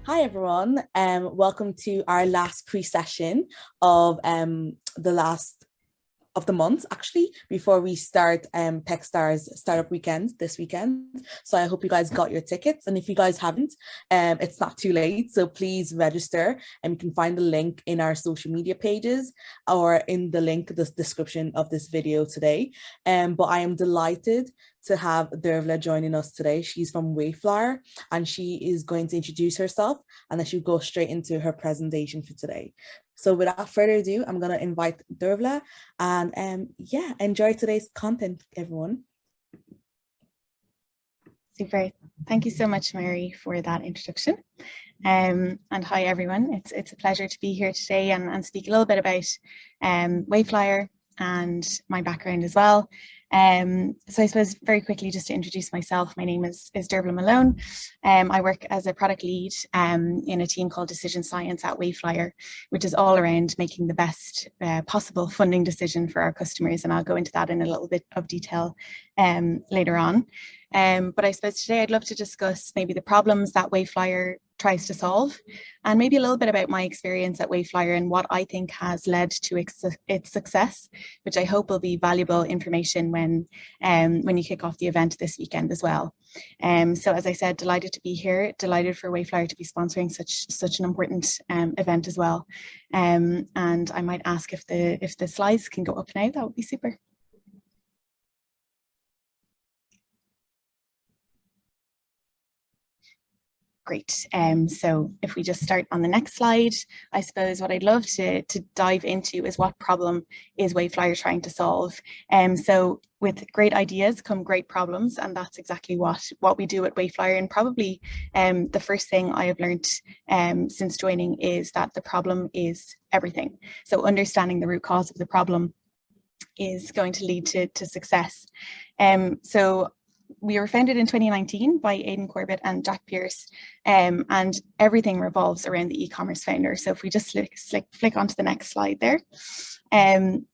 Hi everyone, welcome to our last pre-session of the last of the month, actually, before we start Techstars Startup Weekend this weekend. So I hope you guys got your tickets, and if you guys haven't, it's not too late. So please register, and you can find the link in our social media pages or in the link in the description of this video today. But I am delighted to have Dervla joining us today. She's from Wayflyer, and she is going to introduce herself, and then she'll go straight into her presentation for today. So without further ado, I'm going to invite Dervla, and yeah, enjoy today's content, everyone. Super. Thank you so much, Mary, for that introduction. And hi, everyone. It's a pleasure to be here today and speak a little bit about Wayflyer and my background as well. So I suppose very quickly, just to introduce myself, my name is Dervla Malone. I work as a product lead in a team called Decision Science at Wayflyer, which is all around making the best possible funding decision for our customers. And I'll go into that in a little bit of detail later on. But I suppose today I'd love to discuss maybe the problems that Wayflyer tries to solve, and maybe a little bit about my experience at Wayflyer and what I think has led to its success, which I hope will be valuable information when you kick off the event this weekend as well. So as I said, delighted to be here, delighted for Wayflyer to be sponsoring such an important event as well. And I might ask if the slides can go up now. That would be super. Great. So if we just start on the next slide, I suppose what I'd love to dive into is what problem is Wayflyer trying to solve. So with great ideas come great problems, and that's exactly what we do at Wayflyer. And probably the first thing I have learned since joining is that the problem is everything. So understanding the root cause of the problem is going to lead to success. So we were founded in 2019 by Aidan Corbett and Jack Pierce, and everything revolves around the e-commerce founder. So if we just flick onto the next slide there,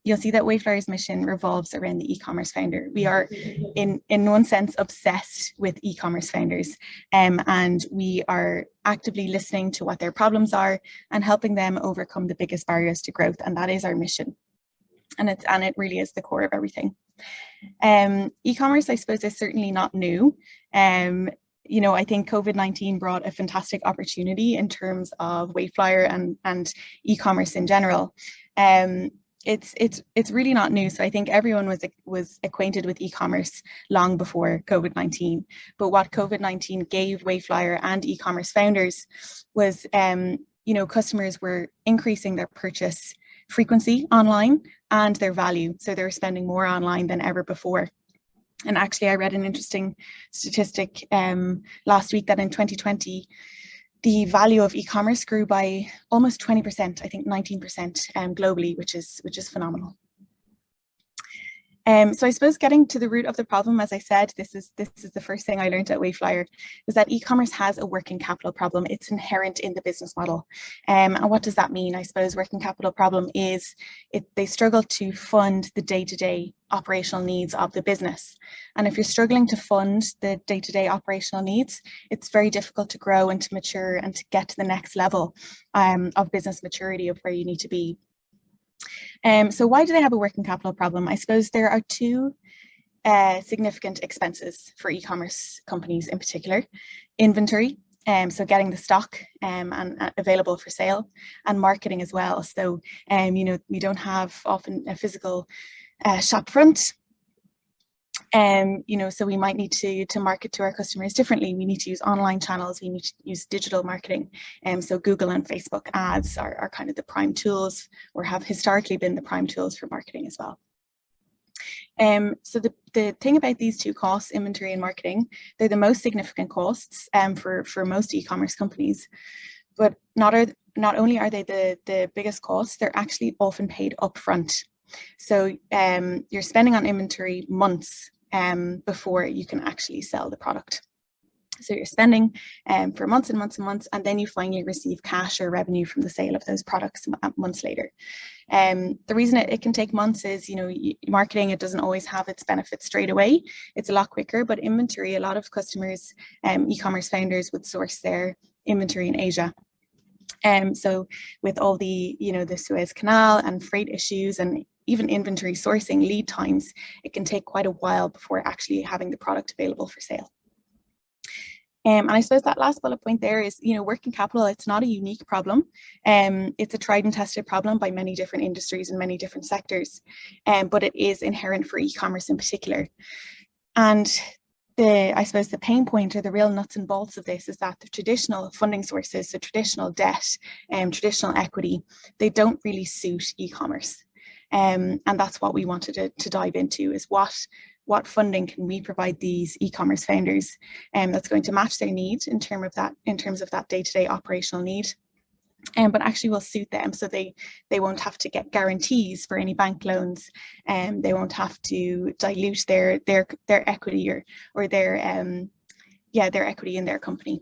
you'll see that Wayflyer's mission revolves around the e-commerce founder. We are, in one sense, obsessed with e-commerce founders, and we are actively listening to what their problems are and helping them overcome the biggest barriers to growth, and that is our mission. And it really is the core of everything. E-commerce, I suppose, is certainly not new. I think COVID-19 brought a fantastic opportunity in terms of Wayflyer and e-commerce in general. It's really not new. So I think everyone was acquainted with e-commerce long before COVID-19. But what COVID-19 gave Wayflyer and e-commerce founders was, customers were increasing their purchase frequency online and their value. So they're spending more online than ever before. And actually, I read an interesting statistic last week that in 2020, the value of e-commerce grew by almost 20%, I think 19% globally, which is phenomenal. So I suppose getting to the root of the problem, as I said, this is the first thing I learned at Wayflyer, is that e-commerce has a working capital problem. It's inherent in the business model. And what does that mean? I suppose working capital problem is they struggle to fund the day-to-day operational needs of the business. And if you're struggling to fund the day-to-day operational needs, it's very difficult to grow and to mature and to get to the next level of business maturity of where you need to be. So why do they have a working capital problem? I suppose there are two significant expenses for e-commerce companies in particular: inventory, so getting the stock and available for sale, and marketing as well. So we don't have often a physical shop front. So we might need to market to our customers differently. We need to use online channels. We need to use digital marketing. So Google and Facebook ads are kind of the prime tools, or have historically been the prime tools for marketing as well. So the thing about these two costs, inventory and marketing, they're the most significant costs for most e-commerce companies. But not only are they the biggest costs, they're actually often paid upfront. So you're spending on inventory months before you can actually sell the product. So you're spending for months and months and months, and then you finally receive cash or revenue from the sale of those products months later. The reason it can take months is, marketing, it doesn't always have its benefits straight away. It's a lot quicker, but inventory, a lot of customers, e-commerce founders would source their inventory in Asia. So with all the, the Suez Canal and freight issues and even inventory sourcing lead times, it can take quite a while before actually having the product available for sale. And I suppose that last bullet point there is, working capital, it's not a unique problem. It's a tried and tested problem by many different industries and many different sectors, but it is inherent for e-commerce in particular. And I suppose the pain point or the real nuts and bolts of this is that the traditional funding sources, so traditional debt and traditional equity, they don't really suit e-commerce. And that's what we wanted to dive into, is what funding can we provide these e-commerce founders that's going to match their needs in terms of that day-to-day operational need, but actually will suit them, so they won't have to get guarantees for any bank loans, and they won't have to dilute their equity or their equity in their company.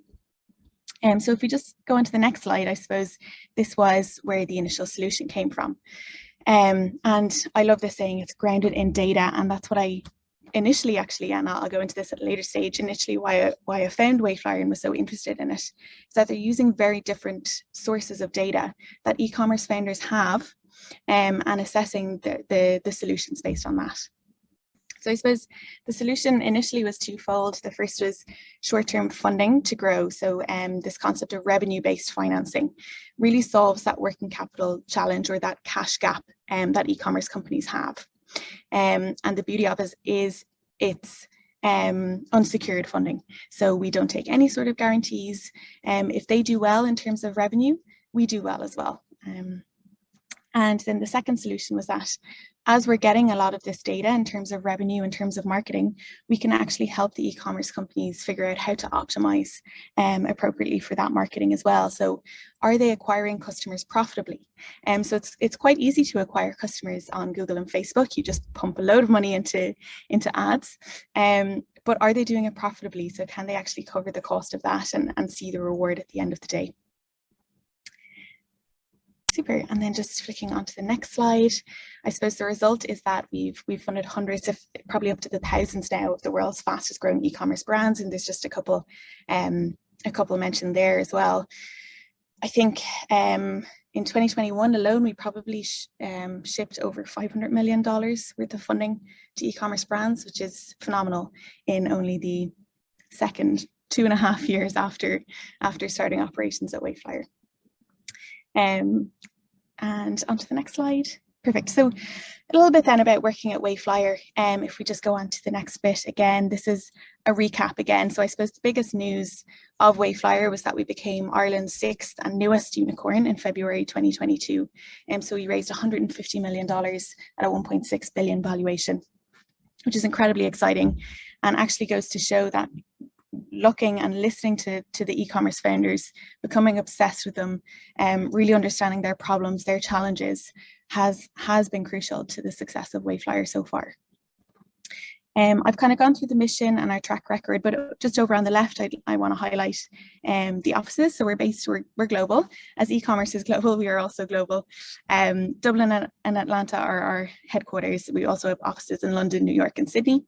So if we just go on to the next slide, I suppose this was where the initial solution came from. And I love this saying, it's grounded in data, and that's what I initially actually, and I'll go into this at a later stage, initially why I found Wayflyer and was so interested in it, is that they're using very different sources of data that e-commerce founders have, and assessing the solutions based on that. So I suppose the solution initially was twofold. The first was short-term funding to grow. So this concept of revenue-based financing really solves that working capital challenge, or that cash gap that e-commerce companies have. And the beauty of it is it's unsecured funding. So we don't take any sort of guarantees. If they do well in terms of revenue, we do well as well. And then the second solution was that as we're getting a lot of this data in terms of revenue, in terms of marketing, we can actually help the e-commerce companies figure out how to optimize appropriately for that marketing as well. So are they acquiring customers profitably? So it's quite easy to acquire customers on Google and Facebook. You just pump a load of money into ads. But are they doing it profitably? So can they actually cover the cost of that and see the reward at the end of the day? Super. And then just flicking on to the next slide, I suppose the result is that we've funded hundreds of, probably up to the thousands now, of the world's fastest growing e-commerce brands, and there's just a couple mentioned there as well. I think in 2021 alone, we probably shipped over $500 million worth of funding to e-commerce brands, which is phenomenal in only the second 2.5 years after starting operations at Wayflyer. And onto the next slide. Perfect. So a little bit then about working at Wayflyer. If we just go on to the next bit again, this is a recap again. So I suppose the biggest news of Wayflyer was that we became Ireland's 6th and newest unicorn in February 2022. So we raised $150 million at a 1.6 billion valuation, which is incredibly exciting, and actually goes to show that looking and listening to the e-commerce founders, becoming obsessed with them, really understanding their problems, their challenges, has been crucial to the success of Wayflyer so far. I've kind of gone through the mission and our track record, but just over on the left, I want to highlight the offices. So we're global. As e-commerce is global, we are also global. Dublin and Atlanta are our headquarters. We also have offices in London, New York, and Sydney.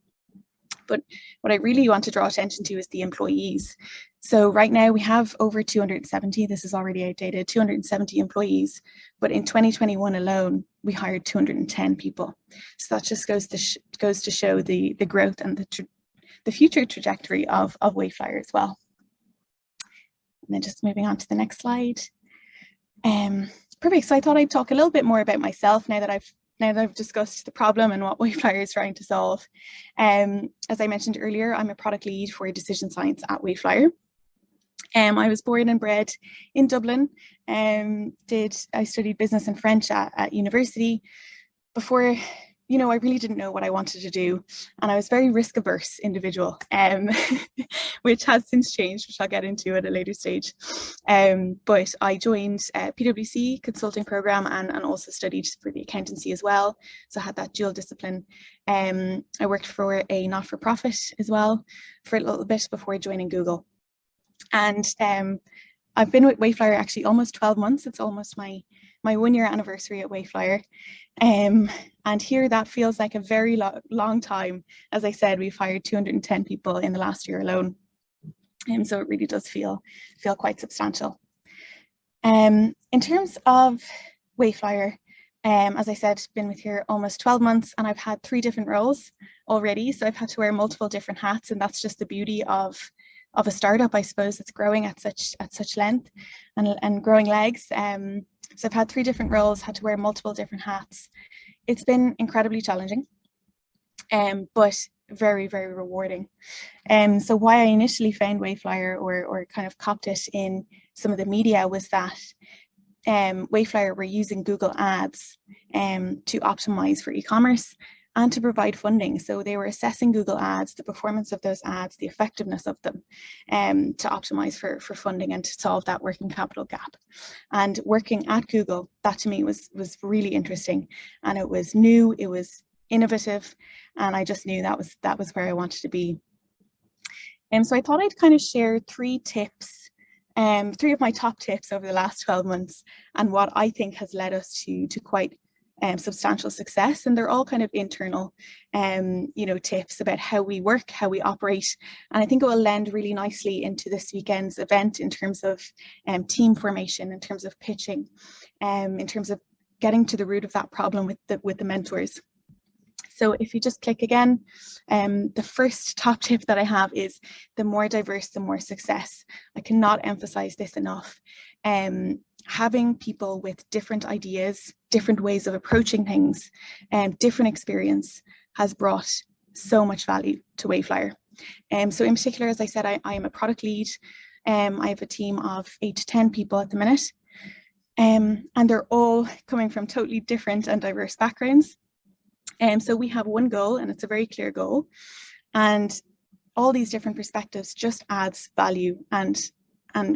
But what I really want to draw attention to is the employees. So right now we have over 270, this is already outdated, 270 employees, but in 2021 alone, we hired 210 people. So that just goes to show the growth and the future trajectory of Wayflyer as well. And then just moving on to the next slide. Perfect, so I thought I'd talk a little bit more about myself now that I've discussed the problem and what Wayflyer is trying to solve. As I mentioned earlier, I'm a product lead for decision science at Wayflyer. I was born and bred in Dublin. I studied business and French at university. Before, I really didn't know what I wanted to do, and I was a very risk-averse individual, which has since changed, which I'll get into at a later stage. But I joined a PwC consulting program and also studied for the accountancy as well, so I had that dual discipline. I worked for a not-for-profit as well for a little bit before joining Google. And I've been with Wayflyer actually almost 12 months. It's almost my 1-year anniversary at Wayflyer. And here that feels like a very long time. As I said, we've hired 210 people in the last year alone. So it really does feel quite substantial. In terms of Wayflyer, as I said, been with here almost 12 months, and I've had 3 different roles already. So I've had to wear multiple different hats, and that's just the beauty of a startup, I suppose. It's growing at such length and growing legs. So I've had 3 different roles, had to wear multiple different hats. It's been incredibly challenging, but very, very rewarding. So why I initially found Wayflyer or kind of copped it in some of the media was that Wayflyer were using Google Ads to optimize for e-commerce and to provide funding. So they were assessing Google Ads, the performance of those ads, the effectiveness of them, to optimize for funding and to solve that working capital gap. And working at Google, that to me was really interesting, and it was new, it was innovative, and I just knew that was where I wanted to be. So I thought I'd kind of share 3 tips, 3 of my top tips over the last 12 months, and what I think has led us to quite substantial success. And they're all kind of internal, tips about how we work, how we operate. And I think it will lend really nicely into this weekend's event in terms of team formation, in terms of pitching, in terms of getting to the root of that problem with the mentors. So if you just click again, the first top tip that I have is the more diverse, the more success. I cannot emphasize this enough. Having people with different ideas, different ways of approaching things, different experience has brought so much value to Wayflyer. So in particular, as I said, I am a product lead. I have a team of 8 to 10 people at the minute. And they're all coming from totally different and diverse backgrounds. So we have one goal, and it's a very clear goal. And all these different perspectives just adds value and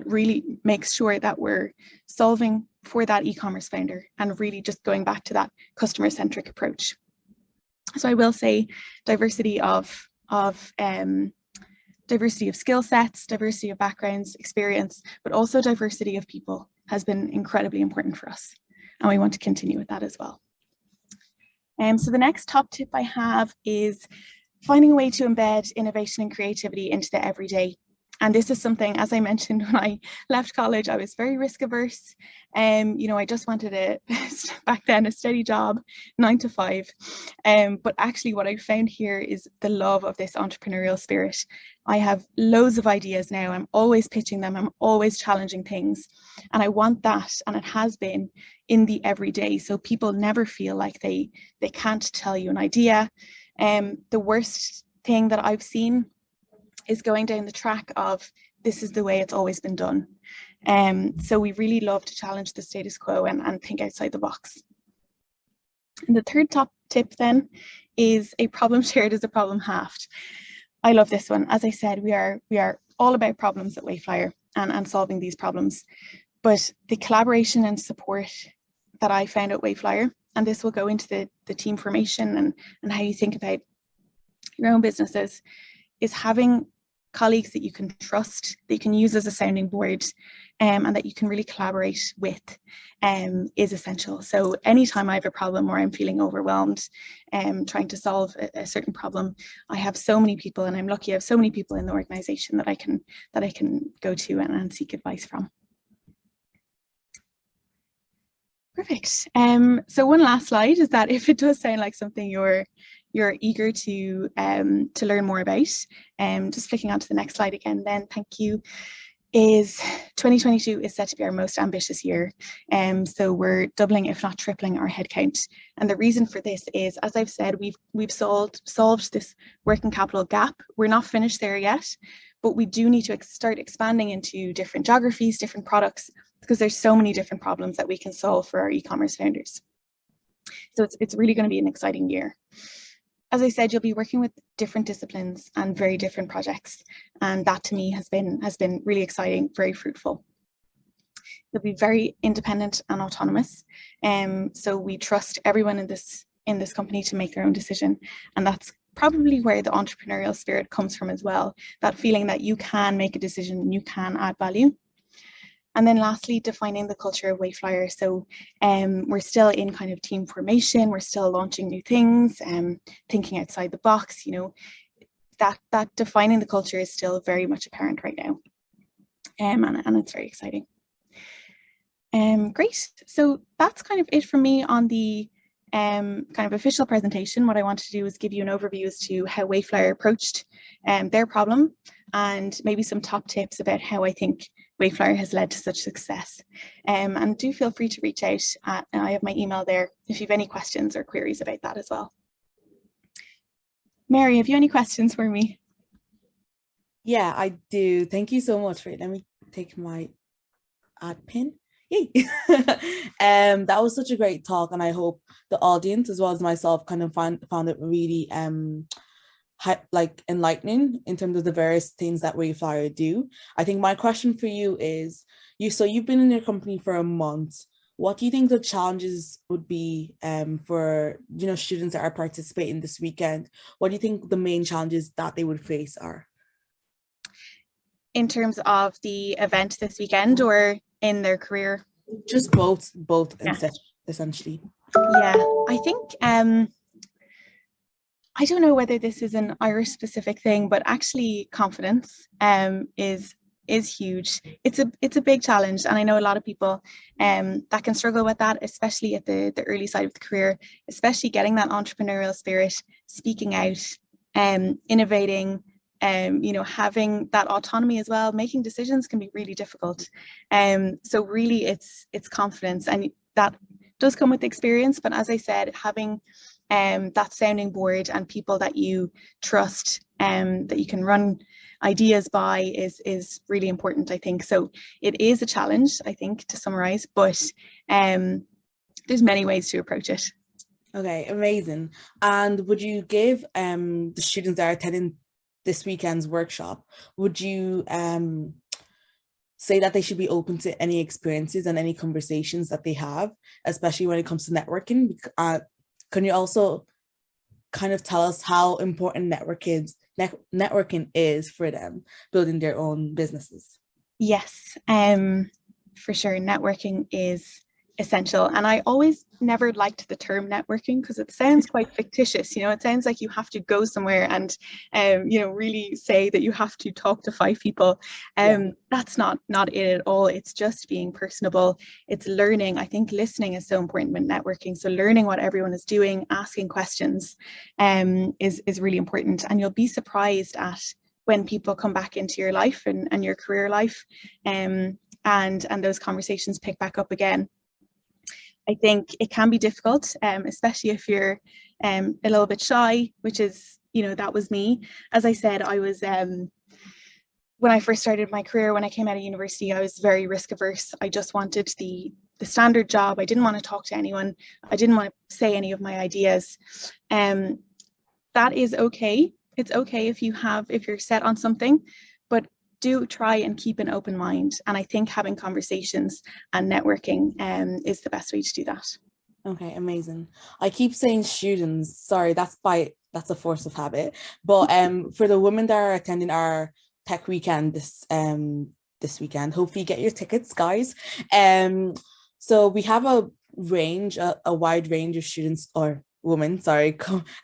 really makes sure that we're solving for that e-commerce founder and really just going back to that customer-centric approach. So I will say diversity of skill sets, diversity of backgrounds, experience, but also diversity of people has been incredibly important for us. And we want to continue with that as well. So the next top tip I have is finding a way to embed innovation and creativity into the everyday. And this is something, as I mentioned, when I left college, I was very risk averse. I just wanted back then a steady job, 9 to 5. But actually what I found here is the love of this entrepreneurial spirit. I have loads of ideas now. I'm always pitching them. I'm always challenging things. And I want that, and it has been, in the everyday. So people never feel like they can't tell you an idea. The worst thing that I've seen is going down the track of this is the way it's always been done. So we really love to challenge the status quo and think outside the box. And the third top tip then is a problem shared is a problem halved. I love this one. As I said, we are all about problems at Wayflyer and solving these problems. But the collaboration and support that I found at Wayflyer, and this will go into the team formation and how you think about your own businesses, is having colleagues that you can trust, that you can use as a sounding board, and that you can really collaborate with, is essential. So anytime I have a problem or I'm feeling overwhelmed, trying to solve a certain problem, I have so many people, and I'm lucky I have so many people in the organization that I can go to and seek advice from. Perfect. So one last slide is that if it does sound like something you're eager to learn more about, just flicking onto the next slide again, then thank you, is 2022 is set to be our most ambitious year. So we're doubling, if not tripling, our headcount. And the reason for this is, as I've said, we've solved this working capital gap. We're not finished there yet, but we do need to start expanding into different geographies, different products, because there's so many different problems that we can solve for our e-commerce founders. So it's really going to be an exciting year. As I said, you'll be working with different disciplines and very different projects. And that to me has been really exciting, very fruitful. You'll be very independent and autonomous. So we trust everyone in this company to make their own decision. And that's probably where the entrepreneurial spirit comes from as well. That feeling that you can make a decision and you can add value. And then lastly, defining the culture of Wayflyer. So we're still in kind of team formation. We're still launching new things, thinking outside the box. that defining the culture is still very much apparent right now. And it's very exciting. Great. So that's kind of it from me on the kind of official presentation. What I wanted to do is give you an overview as to how Wayflyer approached their problem, and maybe some top tips about how I think Wayflyer has led to such success. And do feel free to reach out. I have my email there if you have any questions or queries about that as well. Mary, have you any questions for me? Yeah, I do. Thank you so much for it. Let me take my ad pin. Yay. That was such a great talk, and I hope the audience as well as myself kind of found it really like enlightening in terms of the various things that Wayflyer do. I think my question for you is, you've been in your company for a month. What do you think the challenges would be for students that are participating this weekend? What do you think the main challenges that they would face are? In terms of the event this weekend or in their career? Just both yeah. Essentially. Yeah, I think I don't know whether this is an Irish specific thing, but actually confidence is huge. It's a big challenge, and I know a lot of people that can struggle with that, especially at the early side of the career, especially getting that entrepreneurial spirit, speaking out, innovating, having that autonomy as well. Making decisions can be really difficult. So really it's confidence, and that does come with experience. But as I said, having that sounding board and people that you trust, that you can run ideas by is really important, I think. So it is a challenge, I think, to summarize, but there's many ways to approach it. Okay, amazing. And would you give the students that are attending this weekend's workshop, would you say that they should be open to any experiences and any conversations that they have, especially when it comes to networking? Can you also kind of tell us how important networking is for them building their own businesses? Yes, for sure. Networking is essential. And I always never liked the term networking because it sounds quite fictitious. It sounds like you have to go somewhere and, really say that you have to talk to 5 people. That's not it at all. It's just being personable. It's learning. I think listening is so important with networking. So learning what everyone is doing, asking questions is really important. And you'll be surprised at when people come back into your life and your career life, and those conversations pick back up again. I think it can be difficult, especially if you're a little bit shy, which is, that was me. As I said, I was, when I first started my career, when I came out of university, I was very risk averse. I just wanted the standard job. I didn't want to talk to anyone. I didn't want to say any of my ideas. That is okay. It's okay if you're set on something, but do try and keep an open mind. And I think having conversations and networking is the best way to do that. Okay, amazing. I keep saying students, sorry, that's a force of habit. But for the women that are attending our tech weekend this weekend, hopefully get your tickets, guys. So we have a wide range of students or women,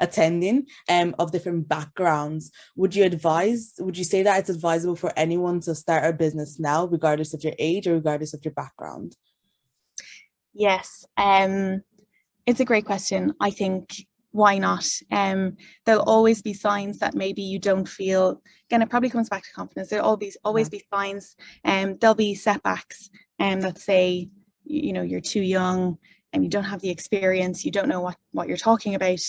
attending of different backgrounds. Would you say that it's advisable for anyone to start a business now, regardless of your age or regardless of your background? Yes, it's a great question. I think, why not? There'll always be signs that maybe you don't feel, again, it probably comes back to confidence. There'll always be signs, there'll be setbacks that say, you're too young and you don't have the experience, you don't know what you're talking about.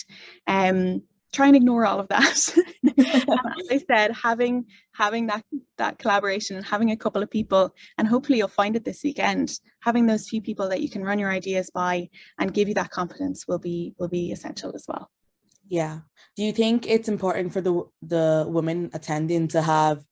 Try and ignore all of that. As I said, having that collaboration and having a couple of people, and hopefully you'll find it this weekend, having those few people that you can run your ideas by and give you that confidence will be essential as well. Yeah. Do you think it's important for the women attending to have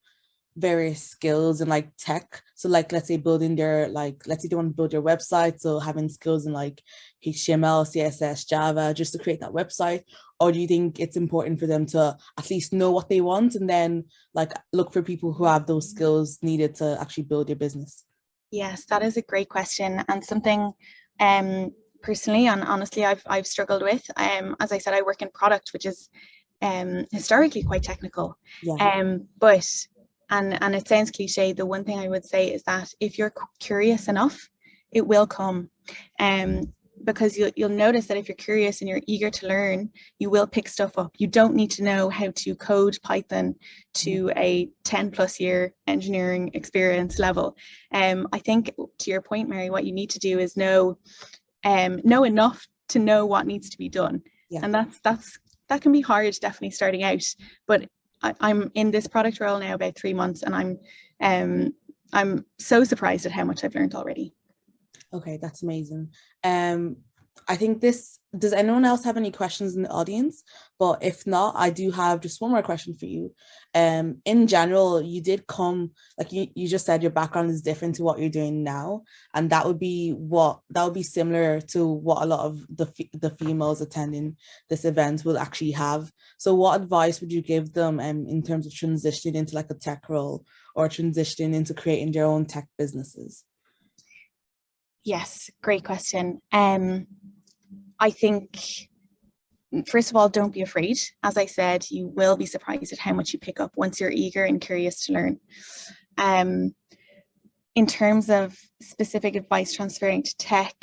various skills in like tech? So like, let's say building their, let's say they want to build their website, so having skills in like HTML, CSS, Java, just to create that website? Or do you think it's important for them to at least know what they want and then like look for people who have those skills needed to actually build your business? Yes, that is a great question, and something personally and honestly I've struggled with. As I said, I work in product, which is historically quite technical. Yeah. But and it sounds cliche, the one thing I would say is that if you're curious enough, it will come. Because you'll notice that if you're curious and you're eager to learn, you will pick stuff up. You don't need to know how to code Python to a 10 plus year engineering experience level. I think, to your point, Mary, what you need to do is know enough to know what needs to be done. Yeah. And that can be hard, definitely starting out. But I'm in this product role now about 3 months, and I'm so surprised at how much I've learned already. Okay, that's amazing. I think does anyone else have any questions in the audience? But if not, I do have just one more question for you. In general, you did come, like you just said, your background is different to what you're doing now. And that would be similar to what a lot of the females attending this event will actually have. So what advice would you give them in terms of transitioning into like a tech role or transitioning into creating their own tech businesses? Yes, great question. I think, first of all, don't be afraid. As I said, you will be surprised at how much you pick up once you're eager and curious to learn. In terms of specific advice transferring to tech,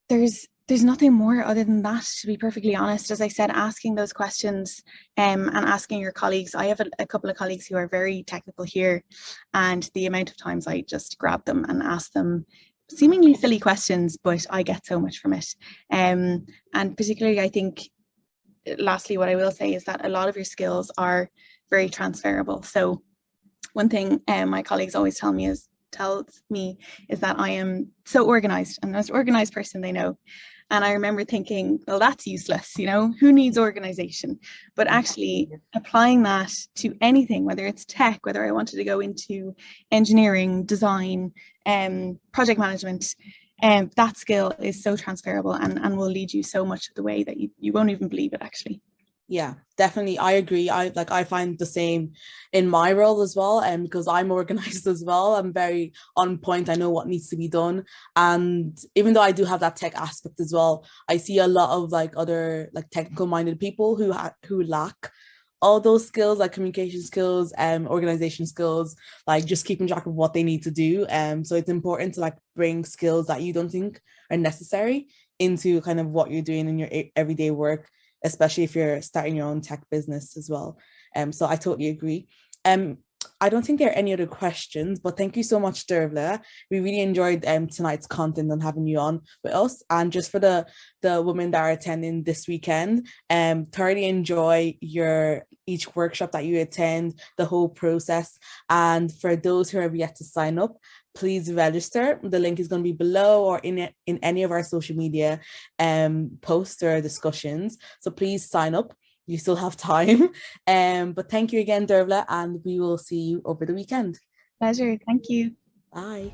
there's nothing more other than that, to be perfectly honest. As I said, asking those questions and asking your colleagues. I have a couple of colleagues who are very technical here, and the amount of times I just grab them and ask them seemingly silly questions, but I get so much from it. And particularly, I think, lastly, what I will say is that a lot of your skills are very transferable. So one thing my colleagues always tells me is that I am so organized, and the most organized person they know. And I remember thinking, well, that's useless, who needs organization? But actually applying that to anything, whether it's tech, whether I wanted to go into engineering, design, project management, that skill is so transferable and will lead you so much of the way that you won't even believe it, actually. Yeah, definitely. I agree. I find the same in my role as well. And because I'm organized as well, I'm very on point. I know what needs to be done. And even though I do have that tech aspect as well, I see a lot of like other like technical minded people who lack all those skills, like communication skills, organization skills, like just keeping track of what they need to do. So it's important to like bring skills that you don't think are necessary into kind of what you're doing in your everyday work, especially if you're starting your own tech business as well. So I totally agree. I don't think there are any other questions, but thank you so much, Dervla. We really enjoyed tonight's content and having you on with us. And just for the women that are attending this weekend, thoroughly enjoy each workshop that you attend, the whole process. And for those who have yet to sign up, please register. The link is going to be below or in any of our social media posts or discussions. So please sign up. You still have time. But thank you again, Dervla, and we will see you over the weekend. Pleasure. Thank you. Bye.